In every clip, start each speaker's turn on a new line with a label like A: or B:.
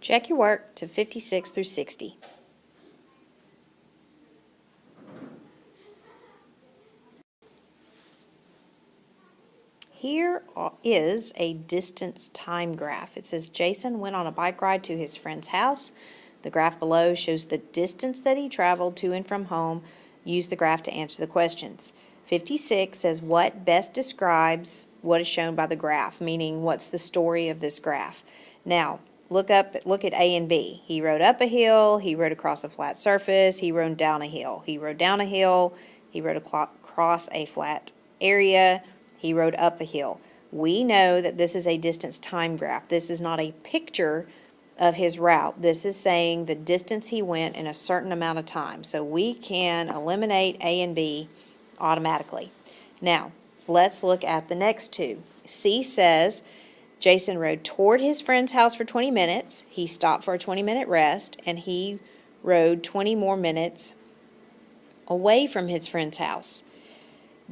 A: Check your work to 56 through 60. Here is a distance time graph. It says Jason went on a bike ride to his friend's house. The graph below shows the distance that he traveled to and from home. Use the graph to answer the questions. 56 says what best describes what is shown by the graph, meaning what's the story of this graph. Now, look at A and B. He rode up a hill, he rode across a flat surface, he rode down a hill. He rode down a hill, he rode across a flat area, he rode up a hill. We know that this is a distance time graph. This is not a picture of his route. This is saying the distance he went in a certain amount of time. So we can eliminate A and B automatically. Now, let's look at the next two. C says Jason rode toward his friend's house for 20 minutes. He stopped for a 20-minute rest, and he rode 20 more minutes away from his friend's house.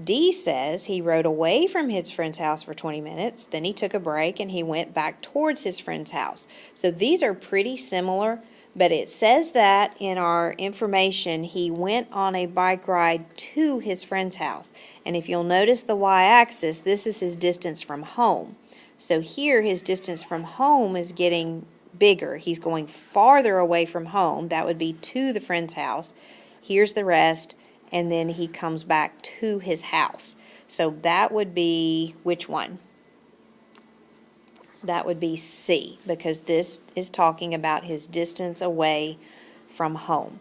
A: D says he rode away from his friend's house for 20 minutes, then he took a break and he went back towards his friend's house. So these are pretty similar, but it says that in our information he went on a bike ride to his friend's house. And if you'll notice the y-axis, this is his distance from home. So here his distance from home is getting bigger. He's going farther away from home. That would be to the friend's house. Here's the rest. And then he comes back to his house. So that would be which one? That would be C, because this is talking about his distance away from home.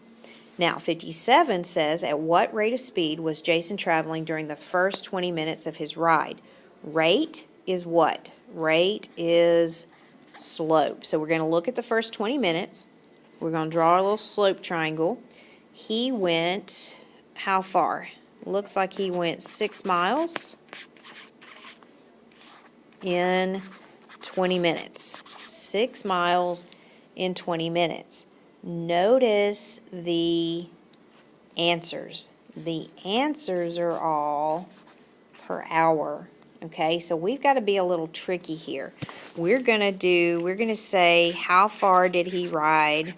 A: Now, 57 says, at what rate of speed was Jason traveling during the first 20 minutes of his ride? Rate is what? Rate is slope. So we're going to look at the first 20 minutes. We're going to draw a little slope triangle. He went... how far? Looks like he went 6 miles in 20 minutes. 6 miles in 20 minutes. Notice the answers. The answers are all per hour. Okay, so we've got to be a little tricky here. We're going to say how far did he ride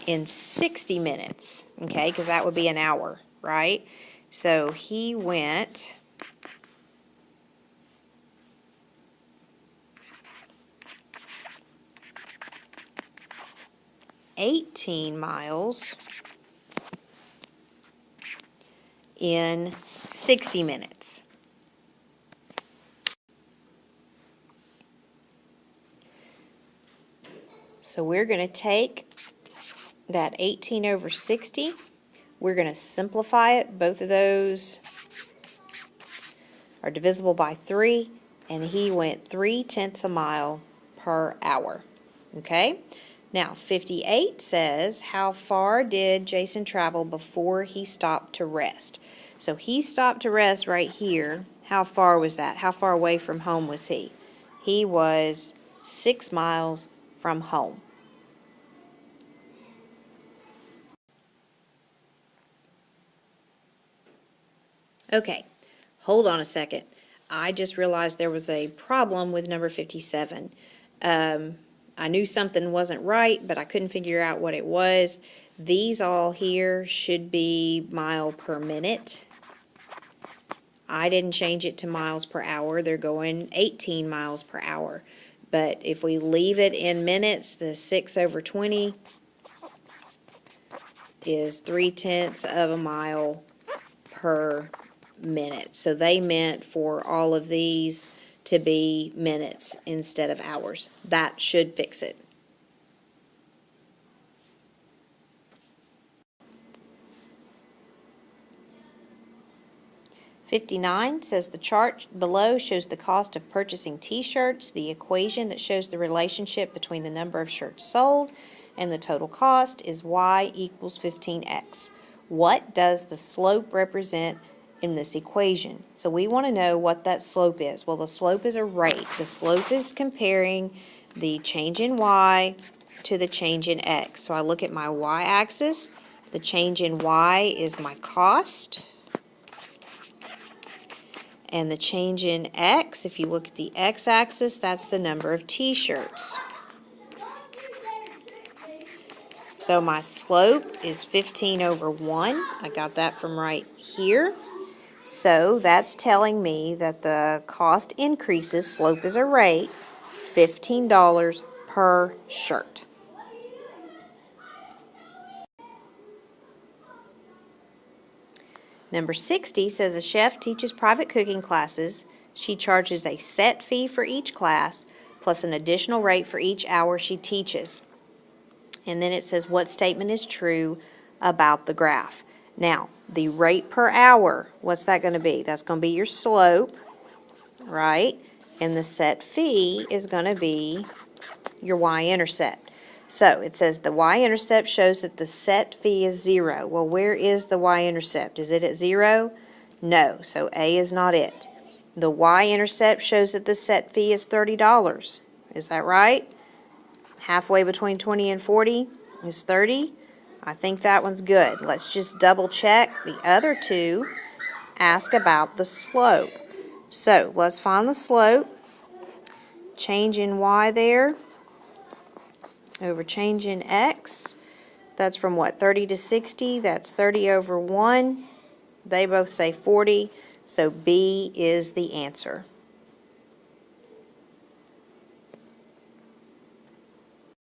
A: in 60 minutes, okay, because that would be an hour, right? So he went 18 miles in 60 minutes. So we're going to take that 18 over 60. We're going to simplify it. Both of those are divisible by 3, and he went 3/10 a mile per hour. Okay? Now, 58 says, how far did Jason travel before he stopped to rest? So he stopped to rest right here. How far was that? How far away from home was he? He was 6 miles from home. Okay, hold on a second. I just realized there was a problem with number 57. I knew something wasn't right, but I couldn't figure out what it was. These all here should be mile per minute. I didn't change it to miles per hour. They're going 18 miles per hour. But if we leave it in minutes, the 6 over 20 is 3/10 of a mile per minute. So they meant for all of these to be minutes instead of hours. That should fix it. $59 says the chart below shows the cost of purchasing t-shirts. The equation that shows the relationship between the number of shirts sold and the total cost is y equals 15x. What does the slope represent in this equation? So we want to know what that slope is. Well, the slope is a rate. The slope is comparing the change in y to the change in x. So I look at my y-axis. The change in y is my cost. And the change in x, if you look at the x-axis, that's the number of t-shirts. So my slope is 15 over 1. I got that from right here. So that's telling me that the cost increases, slope is a rate, $15 per shirt. Number 60 says a chef teaches private cooking classes. She charges a set fee for each class plus an additional rate for each hour she teaches. And then it says what statement is true about the graph. Now, the rate per hour, what's that going to be? That's going to be your slope, right? And the set fee is going to be your y-intercept. So it says the y-intercept shows that the set fee is 0. Well, where is the y-intercept? Is it at 0? No, so A is not it. The y-intercept shows that the set fee is $30. Is that right? Halfway between 20 and 40 is 30. I think that one's good. Let's just double check. The other two ask about the slope. So let's find the slope. Change in y there over change in x. That's from what, 30 to 60? That's 30 over 1. They both say 40, so B is the answer.